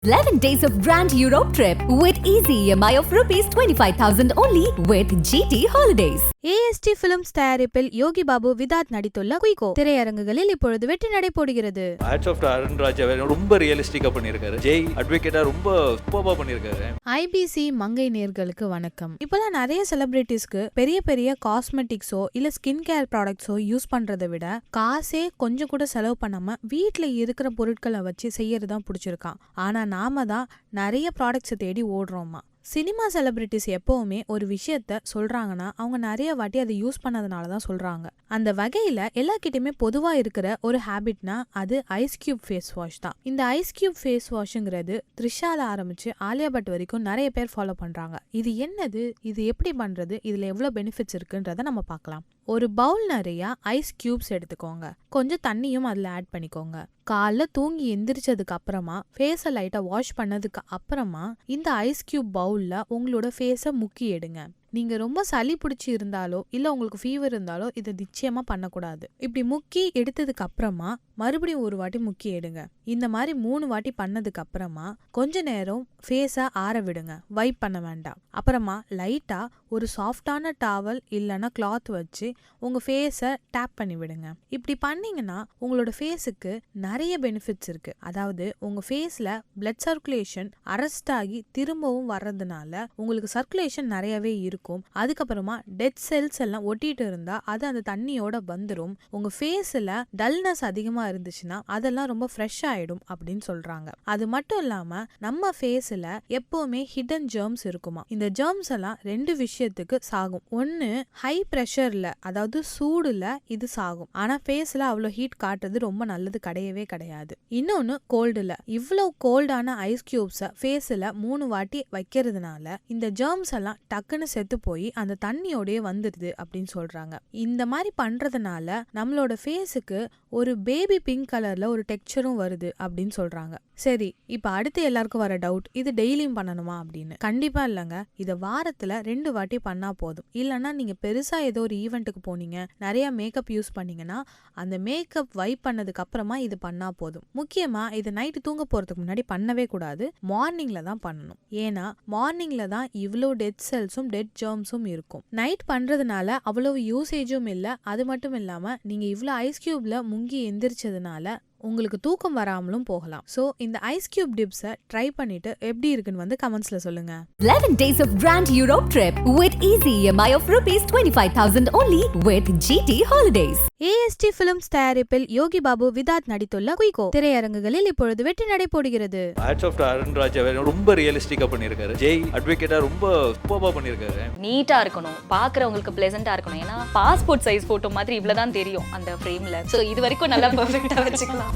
11 days of Grand Europe trip with easy EMI of rupees 25,000 only with GT Holidays. AST Films தயாரிப்பில் யோகி பாபு விதாத் நடித்துள்ள குயிகோ திரையரங்குகளில் இப்பொழுது வெற்றி நடைபோடுகிறது. Hats off to Arun ராஜா ரொம்ப ரியலிஸ்டிக்கா பண்ணிருக்காரு. ஜெய் அட்வொகேட்டா ரொம்ப சூப்பரா பண்ணிருக்காரு. IBC மங்கை நேயர்களுக்கு வணக்கம். இப்போதான் நிறைய செலிபிரிட்டிஸ்க்கு பெரிய பெரிய காஸ்மெட்டிக்ஸோ இல்ல ஸ்கின் கேர் ப்ராடக்ட்ஸோ யூஸ் பண்றதை விட காசே கொஞ்சம் கூட செலவு பண்ணாம வீட்டுல இருக்கிற பொருட்களை வச்சு செய்யறதுதான் பிடிச்சிருக்கான். ஆனா நாம தான் நிறைய ப்ராடக்ட்ஸை தேடி ஓடுறோமா. சினிமா செலிபிரிட்டிஸ் எப்பவுமே ஒரு விஷயத்த சொல்றாங்கன்னா அவங்க நிறைய வாட்டி அதை யூஸ் பண்ணதுனால தான் சொல்றாங்க. அந்த வகையில எல்லார்கிட்டயுமே பொதுவா இருக்கிற ஒரு ஹேபிட்னா அது ஐஸ் கியூப் ஃபேஸ் வாஷ் தான். இந்த ஐஸ் கியூப் ஃபேஸ் வாஷ்ங்கிறது த்ரிஷால ஆரம்பிச்சு ஆலியா பட் வரைக்கும் நிறைய பேர் ஃபாலோ பண்றாங்க. இது என்னது, இது எப்படி பண்றது, இதுல எவ்வளவு பெனிஃபிட்ஸ் இருக்குன்றத நம்ம பார்க்கலாம். ஒரு பவுல் நிறைய ஐஸ் கியூப்ஸ் எடுத்துக்கோங்க. கொஞ்சம் தண்ணியும் அதுல ஆட் பண்ணிக்கோங்க. காலைல தூங்கி எந்திரிச்சதுக்கு அப்புறமா ஃபேஸை லைட்டா வாஷ் பண்ணதுக்கு அப்புறமா இந்த ஐஸ் கியூப் பவுல்ல உங்களோட ஃபேஸை முக்கி எடுங்க. நீங்க ரொம்ப சளி பிடிச்சி இருந்தாலோ இல்ல உங்களுக்கு ஃபீவர் இருந்தாலோ இதை நிச்சயமா பண்ணக்கூடாது. இப்படி முக்கி எடுத்ததுக்கு அப்புறமா மறுபடியும் ஒரு வாட்டி முக்கி எடுங்க. இந்த மாதிரி 3 வாட்டி பண்ணதுக்கு அப்புறமா கொஞ்ச நேரம் ஃபேஸை ஆற விடுங்க. வைப் பண்ண வேண்டாம். அப்புறமா லைட்டா ஒரு சாஃப்டான டவல் இல்லைன்னா கிளாத் வச்சு உங்க ஃபேஸை டேப் பண்ணி விடுங்க. இப்படி பண்ணீங்கன்னா உங்களோட ஃபேஸுக்கு நிறைய பெனிஃபிட்ஸ் இருக்கு. அதாவது உங்க ஃபேஸ்ல பிளட் சர்க்குலேஷன் அரெஸ்ட் ஆகி திரும்பவும் வர்றதுனால உங்களுக்கு சர்க்குலேஷன் நிறையவே இருக்கும். அதுக்கப்புறமா டெட் செல்ஸ் எல்லாம் ஒட்டிட்டு இருந்தா அது அந்த தண்ணியோட வந்துடும். உங்க ஃபேஸ்ல டல்னஸ் அதிகமா இருந்துச்சுன்னா அதெல்லாம் ரொம்ப ஃப்ரெஷ் ஆயிடும் அப்படின்னு சொல்றாங்க. அது மட்டும் இல்லாம நம்ம ஃபேஸ்ல எப்பவுமே ஹிடன் ஜெர்ம்ஸ் இருக்குமா. இந்த ஜெர்ம்ஸ் எல்லாம் 2 விஷயத்துக்கு சாகும். ஒன்னு ஹை பிரஷர்ல, அதாவது சூடுல இது சாகும். ஆனா ஃபேஸ்ல அவ்வளவு ஹீட் காட்டுறது ரொம்ப நல்லது கிடையவே கிடையாது. இன்னொன்னு கோல்டுல. இவ்வளவு கோல்டான ஐஸ் கியூப்ஸ ஃபேஸ்ல 3 வாட்டி வைக்கிறதுனால இந்த ஜெர்ம்ஸ் எல்லாம் டக்குன்னு செத்து போய் அந்த தண்ணியோடய வந்துடுது அப்படின்னு சொல்றாங்க. இந்த மாதிரி பண்றதுனால நம்மளோட ஃபேஸுக்கு ஒரு பேபி பிங்க் கலர்ல ஒரு டெக்ஸ்சரும் வருது அப்படின்னு சொல்றாங்க. சரி, இப்ப அடுத்து எல்லாருக்கும் வர டவுட், இது டெய்லியும் பண்ணணுமா அப்படின்னு. கண்டிப்பா இல்லைங்க. இதை வாரத்துல 2 வாட்டி பண்ணா போதும். இல்லைன்னா நீங்க பெருசா ஏதோ ஒரு ஈவெண்ட்டுக்கு போனீங்க, நிறைய மேக்கப் யூஸ் பண்ணீங்கன்னா அந்த மேக்கப் வைப் பண்ணதுக்கு அப்புறமா இது பண்ணா போதும். முக்கியமா இது நைட்டு தூங்க போறதுக்கு முன்னாடி பண்ணவே கூடாது. மார்னிங்ல தான் பண்ணணும். ஏன்னா மார்னிங்ல தான் இவ்வளோ டெட் செல்ஸும் டெட் ஜெர்ம்ஸும் இருக்கும். நைட் பண்றதுனால அவ்வளவு யூசேஜும் இல்லை. அது மட்டும் இல்லாம நீங்க இவ்வளோ ஐஸ் கியூப்ல முங்கி எந்திரிச்சதுனால உங்களுக்கு தூக்கம் வராமலும் போகலாம். சோ இந்த ஐஸ் கியூப் டிப்ஸை ட்ரை பண்ணிட்டு எப்படி இருக்குன்னு கமெண்ட்ஸ்ல சொல்லுங்க. 11 days of Grand Europe trip with easy EMI of rupees 25,000 only with GT Holidays. AST Films தயாரிப்பில் யோகி பாபு விதாத் நடித்துள்ள குயிகோ திரையரங்குகளில் இப்பொழுது வெற்றி நடைபோடுகிறது. ஹேட்ஸ் ஆஃப் டு அருண் ராஜா ரொம்ப ரியலிஸ்டிக்கா பண்ணிருக்காரு. ஜெய் அட்வொகேட்டா ரொம்ப சூப்பரா பண்ணிருக்காரு. நீட்டா இருக்கணும், பாக்குறவங்களுக்கு பிளசண்டா இருக்கணும். ஏன்னா பாஸ்போர்ட் சைஸ் போட்டோ மாதிரி இவ்வளவுதான் தெரியும் அந்த ஃப்ரேம்ல. சோ இது வரைக்கும் நல்லா பெர்ஃபெக்ட்டா வச்சுக்கலாம்.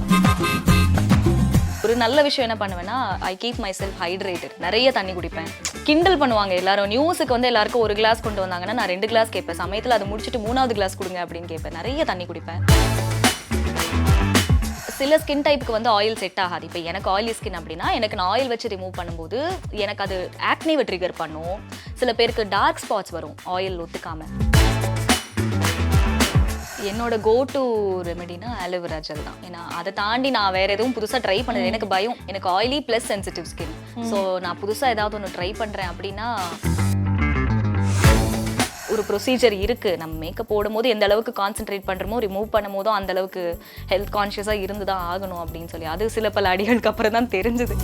ஒரு நல்ல விஷயம் என்ன பண்ணுவேன்னா, I keep my self hydrated. நிறைய தண்ணி குடிப்பேன். கிண்டல் பண்ணுவாங்க எல்லாரும். நியூஸுக்கு எல்லாருக்கும் 1 கிளாஸ் கொண்டு வந்தாங்கன்னா நான் 2 கிளாஸ் கேட்பேன். சமயத்தில் அதை முடிச்சுட்டு 3வது கிளாஸ் கொடுங்க அப்படின்னு கேட்பேன். நிறைய தண்ணி குடிப்பேன். சில ஸ்கின் டைப்புக்கு ஆயில் செட் ஆகாது. இப்போ எனக்கு ஆயிலி ஸ்கின் அப்படின்னா எனக்கு நான் ஆயில் வச்சு ரிமூவ் பண்ணும்போது எனக்கு அது ஆக்னேவை ட்ரிகர் பண்ணும். சில பேருக்கு டார்க் ஸ்பாட்ஸ் வரும் ஆயில் ஒத்துக்காம. என்னோட கோ டு ரெமெடினா ஆலோவேரா ஜெல் தான். ஏன்னா அதை தாண்டி நான் வேற எதுவும் புதுசாக ட்ரை பண்ணது எனக்கு பயம். எனக்கு oily plus sensitive skin. So நான் புதுசாக ஏதாவது ஒன்று ட்ரை பண்ணுறேன் அப்படின்னா ஒரு ப்ரொசீஜர் இருக்குது. நம்ம மேக்கப் போடும்போது எந்த அளவுக்கு கான்சென்ட்ரேட் பண்ணுறோமோ, ரிமூவ் பண்ணும் போதும் அந்த அளவுக்கு ஹெல்த் கான்ஷியஸாக இருந்து தான் ஆகணும் அப்படின்னு சொல்லி அது சில பல அடிகளுக்கு அப்புறம் தான் தெரிஞ்சுது.